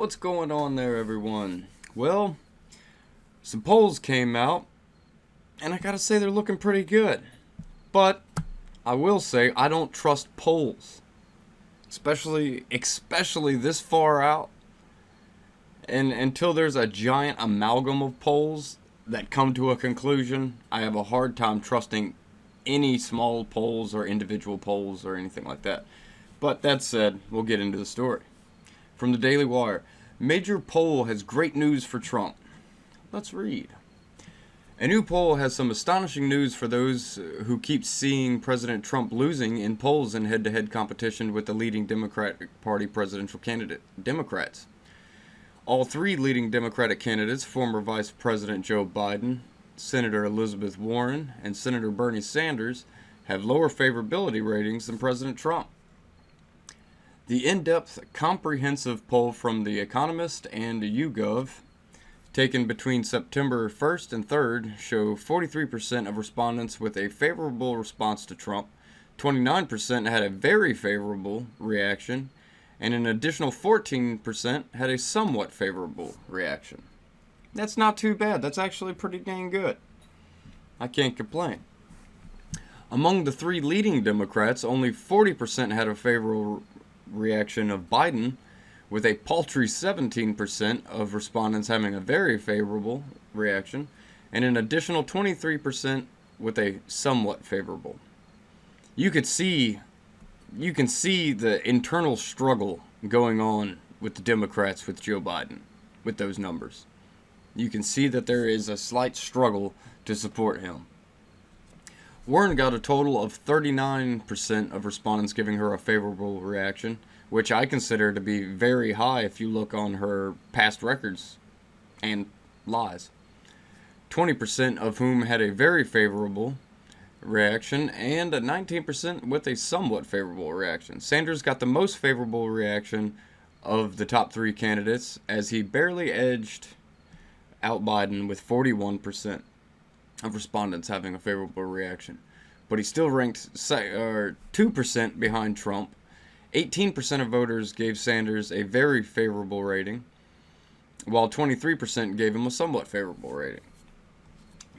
What's going on there, everyone? Well, some polls came out, and I gotta say they're looking pretty good. But I will say I don't trust polls, especially this far out. And until there's a giant amalgam of polls that come to a conclusion, I have a hard time trusting any small polls or individual polls or anything like that. But that said, we'll get into the story. From the Daily Wire, major poll has great news for Trump. Let's read. A new poll has some astonishing news for those who keep seeing President Trump losing in polls in head-to-head competition with the leading Democratic Party presidential candidate, Democrats. All three leading Democratic candidates, former Vice President Joe Biden, Senator Elizabeth Warren, and Senator Bernie Sanders, have lower favorability ratings than President Trump. The in-depth, comprehensive poll from The Economist and YouGov, taken between September 1st and 3rd, show 43% of respondents with a favorable response to Trump, 29% had a very favorable reaction, and an additional 14% had a somewhat favorable reaction. That's not too bad. That's actually pretty dang good. I can't complain. Among the three leading Democrats, only 40% had a favorable reaction of Biden, with a paltry 17% of respondents having a very favorable reaction, and an additional 23% with a somewhat favorable. You can see the internal struggle going on with the Democrats with Joe Biden, with those numbers. You can see that there is a slight struggle to support him. Warren got a total of 39% of respondents giving her a favorable reaction, which I consider to be very high if you look on her past records and lies. 20% of whom had a very favorable reaction, and 19% with a somewhat favorable reaction. Sanders got the most favorable reaction of the top three candidates, as he barely edged out Biden with 41% of respondents having a favorable reaction. But he still ranked 2% behind Trump. 18% of voters gave Sanders a very favorable rating, while 23% gave him a somewhat favorable rating.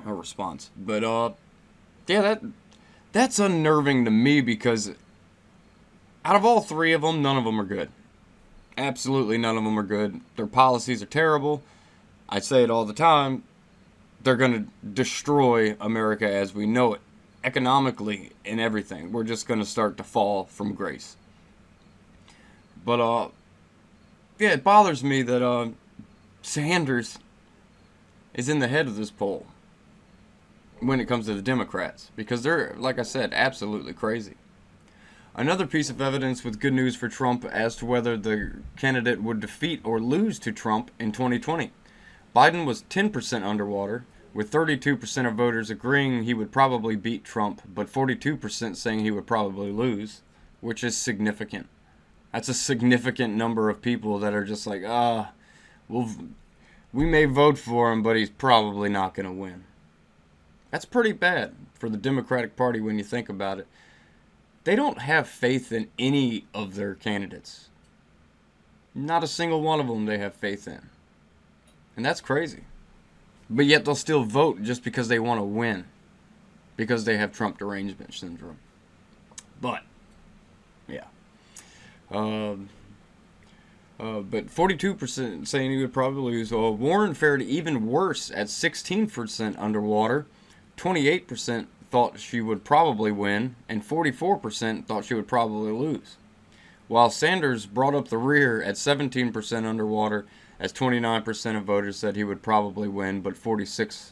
A response. But, yeah, that's unnerving to me, because out of all three of them, none of them are good. Absolutely none of them are good. Their policies are terrible. I say it all the time. They're going to destroy America as we know it, economically and everything. We're just going to start to fall from grace. But, yeah, it bothers me that Sanders is in the head of this poll when it comes to the Democrats, because they're, like I said, absolutely crazy. Another piece of evidence with good news for Trump as to whether the candidate would defeat or lose to Trump in 2020. Biden was 10% underwater, with 32% of voters agreeing he would probably beat Trump, but 42% saying he would probably lose, which is significant. That's a significant number of people that are just like, we may vote for him, but he's probably not going to win. That's pretty bad for the Democratic Party when you think about it. They don't have faith in any of their candidates. Not a single one of them they have faith in. And that's crazy. But yet they'll still vote just because they want to win. Because they have Trump derangement syndrome. But, yeah. But 42% saying he would probably lose. Warren fared even worse at 16% underwater. 28% thought she would probably win, and 44% thought she would probably lose. While Sanders brought up the rear at 17% underwater, as 29% of voters said he would probably win, but 46%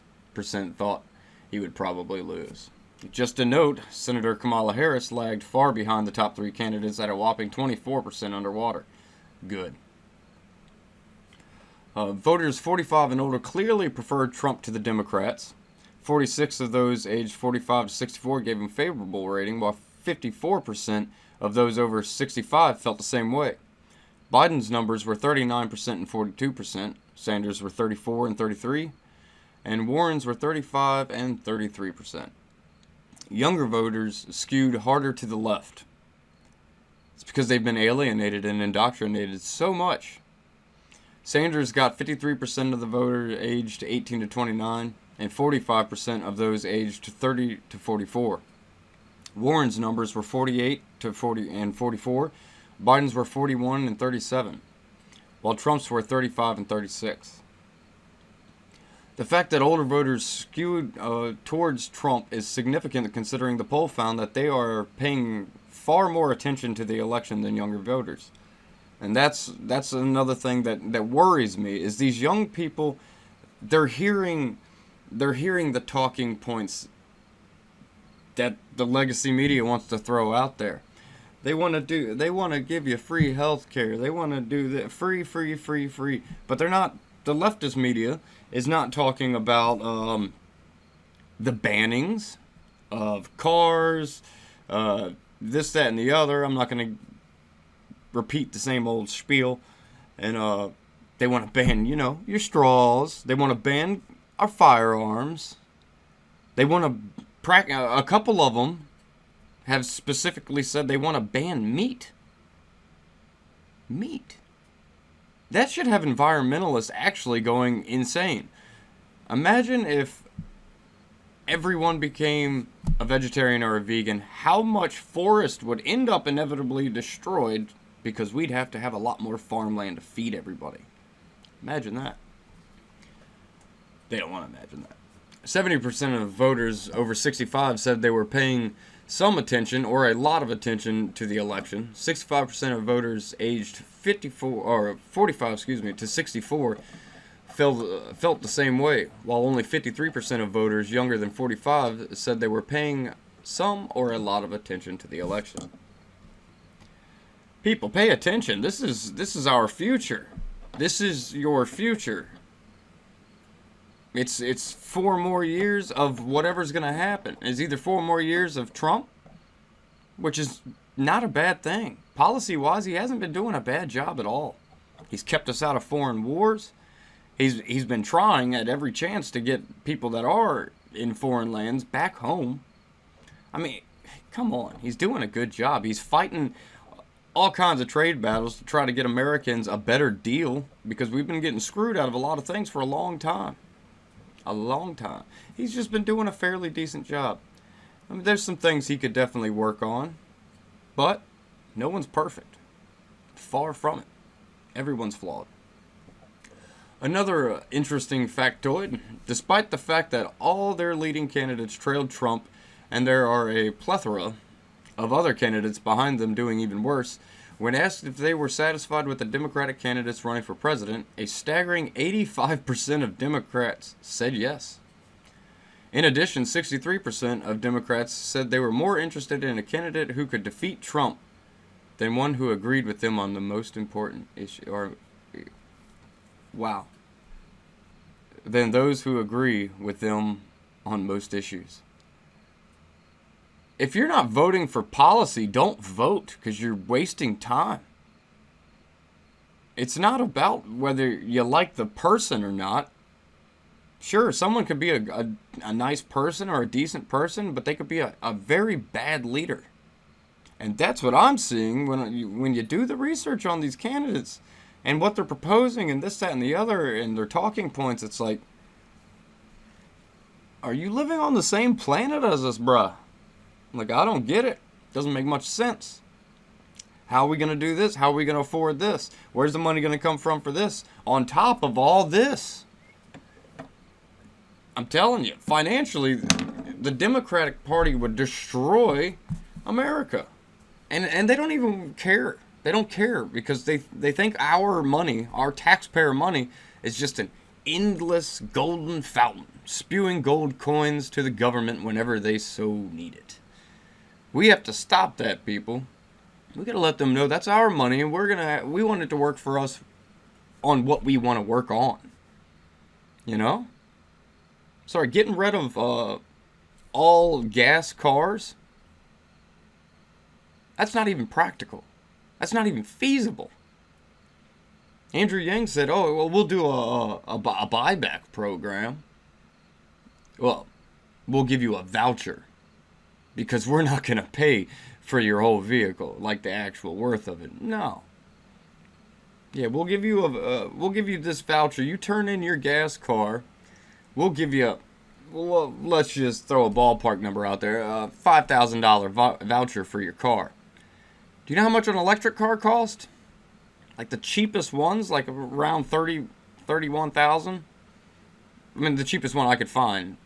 thought he would probably lose. Just a note, Senator Kamala Harris lagged far behind the top three candidates at a whopping 24% underwater. Good. Voters 45 and older clearly preferred Trump to the Democrats. 46 of those aged 45 to 64 gave him a favorable rating, while 54% of those over 65 felt the same way. Biden's numbers were 39% and 42%. Sanders were 34 and 33%. And Warren's were 35 and 33%. Younger voters skewed harder to the left. It's because they've been alienated and indoctrinated so much. Sanders got 53% of the voters aged 18 to 29 and 45% of those aged 30 to 44. Warren's numbers were 48 to 40 and 44. Biden's were 41 and 37, while Trump's were 35 and 36. The fact that older voters skewed towards Trump is significant, considering the poll found that they are paying far more attention to the election than younger voters. And that's another thing that worries me, is these young people, they're hearing the talking points that the legacy media wants to throw out there. They want to give you free health care. They want to do that free. But they're not, the leftist media is not talking about the bannings of cars, this, that, and the other. I'm not going to repeat the same old spiel. And they want to ban, your straws. They want to ban our firearms. They want to a couple of them have specifically said they want to ban meat. Meat. That should have environmentalists actually going insane. Imagine if everyone became a vegetarian or a vegan, how much forest would end up inevitably destroyed, because we'd have to have a lot more farmland to feed everybody. Imagine that. They don't want to imagine that. 70% of voters over 65 said they were paying some attention or a lot of attention to the election. 65% of voters aged 45 to 64 felt the same way, while only 53% of voters younger than 45 said they were paying some or a lot of attention to the election. People, pay attention. This is our future. This is your future. It's 4 more years of whatever's going to happen. It's either 4 more years of Trump, which is not a bad thing. Policy-wise, he hasn't been doing a bad job at all. He's kept us out of foreign wars. He's been trying at every chance to get people that are in foreign lands back home. I mean, come on. He's doing a good job. He's fighting all kinds of trade battles to try to get Americans a better deal, because we've been getting screwed out of a lot of things for a long time. A long time. He's just been doing a fairly decent job. I mean, there's some things he could definitely work on, but no one's perfect. Far from it. Everyone's flawed. Another interesting factoid, despite the fact that all their leading candidates trailed Trump, and there are a plethora of other candidates behind them doing even worse, when asked if they were satisfied with the Democratic candidates running for president, a staggering 85% of Democrats said yes. In addition, 63% of Democrats said they were more interested in a candidate who could defeat Trump than one who agreed with them on the most important issue. Wow. Than those who agree with them on most issues. If you're not voting for policy, don't vote, because you're wasting time. It's not about whether you like the person or not. Sure, someone could be a nice person or a decent person, but they could be a very bad leader. And that's what I'm seeing when you do the research on these candidates and what they're proposing and this, that, and the other, and their talking points. It's like, are you living on the same planet as us, bruh? Like, I don't get it. Doesn't make much sense. How are we going to do this? How are we going to afford this? Where's the money going to come from for this? On top of all this, I'm telling you, financially, the Democratic Party would destroy America. And they don't even care. They don't care, because they think our money, our taxpayer money, is just an endless golden fountain, spewing gold coins to the government whenever they so need it. We have to stop that, people. We got to let them know that's our money, and we want it to work for us on what we want to work on. You know? Sorry, getting rid of all gas cars, that's not even practical. That's not even feasible. Andrew Yang said, oh, well, we'll do a buyback program. Well, we'll give you a voucher, because we're not going to pay for your whole vehicle, like the actual worth of it. No. Yeah, we'll give you this voucher. You turn in your gas car. We'll give you let's just throw a ballpark number out there. $5,000 voucher for your car. Do you know how much an electric car costs? Like the cheapest ones, like around 31,000. I mean, the cheapest one I could find.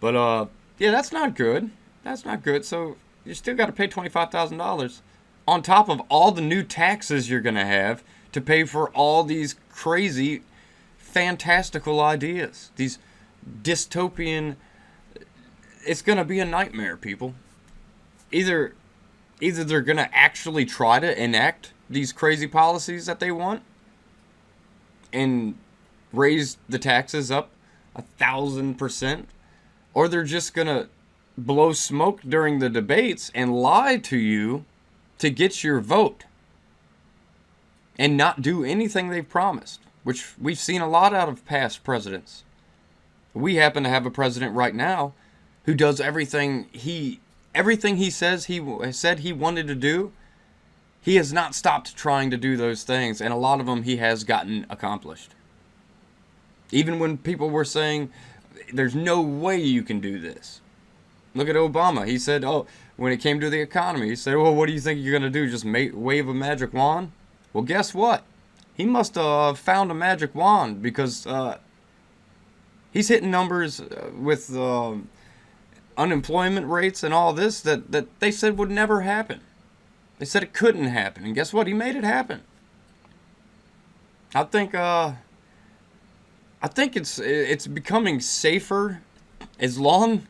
But yeah, that's not good. That's not good. So you still got to pay $25,000 on top of all the new taxes you're gonna have to pay for all these crazy, fantastical ideas. These dystopian. It's gonna be a nightmare, people. Either they're gonna actually try to enact these crazy policies that they want and raise the taxes up 1,000%, or they're just gonna blow smoke during the debates and lie to you to get your vote and not do anything they've promised, which we've seen a lot out of past presidents. We happen to have a president right now who does everything he says he said he wanted to do. He has not stopped trying to do those things, and a lot of them he has gotten accomplished. Even when people were saying, there's no way you can do this. Look at Obama. He said, when it came to the economy, he said, well, what do you think you're going to do? Just wave a magic wand? Well, guess what? He must have found a magic wand because he's hitting numbers with unemployment rates and all this that they said would never happen. They said it couldn't happen. And guess what? He made it happen. I think it's becoming safer as long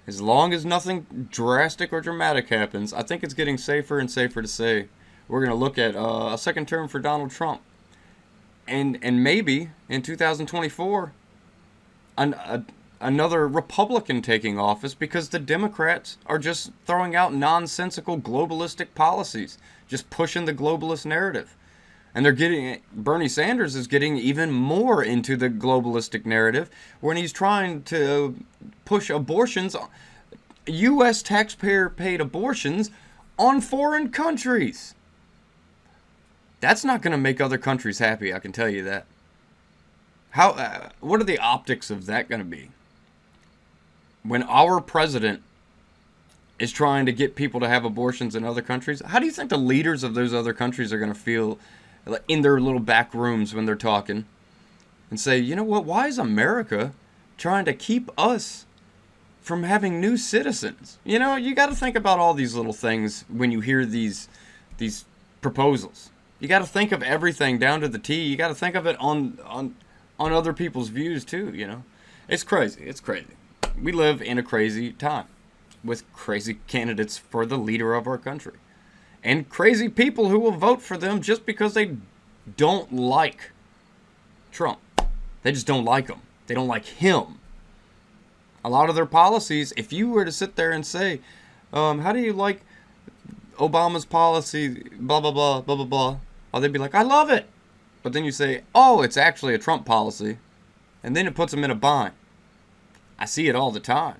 as nothing drastic or dramatic happens. I think it's getting safer and safer to say we're going to look at a second term for Donald Trump. And maybe in 2024 another Republican taking office, because the Democrats are just throwing out nonsensical globalistic policies, just pushing the globalist narrative. And Bernie Sanders is getting even more into the globalistic narrative when he's trying to push abortions, U.S. taxpayer-paid abortions, on foreign countries. That's not going to make other countries happy, I can tell you that. What are the optics of that going to be? When our president is trying to get people to have abortions in other countries, how do you think the leaders of those other countries are going to feel in their little back rooms when they're talking and say, you know what, why is America trying to keep us from having new citizens? You know, you got to think about all these little things when you hear these proposals. You got to think of everything down to the T. You got to think of it on other people's views too, you know. It's crazy. It's crazy. We live in a crazy time with crazy candidates for the leader of our country. And crazy people who will vote for them just because they don't like Trump. They just don't like him. They don't like him. A lot of their policies, if you were to sit there and say, how do you like Obama's policy, blah, blah, blah, blah, blah, blah, well, they'd be like, I love it. But then you say, oh, it's actually a Trump policy. And then it puts them in a bind. I see it all the time.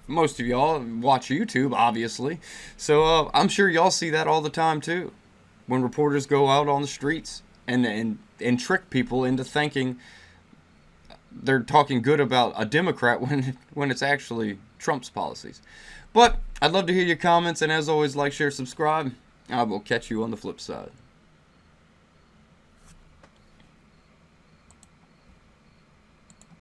Most of y'all watch YouTube, obviously. So I'm sure y'all see that all the time, too. When reporters go out on the streets and trick people into thinking they're talking good about a Democrat when it's actually Trump's policies. But I'd love to hear your comments. And as always, like, share, subscribe. I will catch you on the flip side.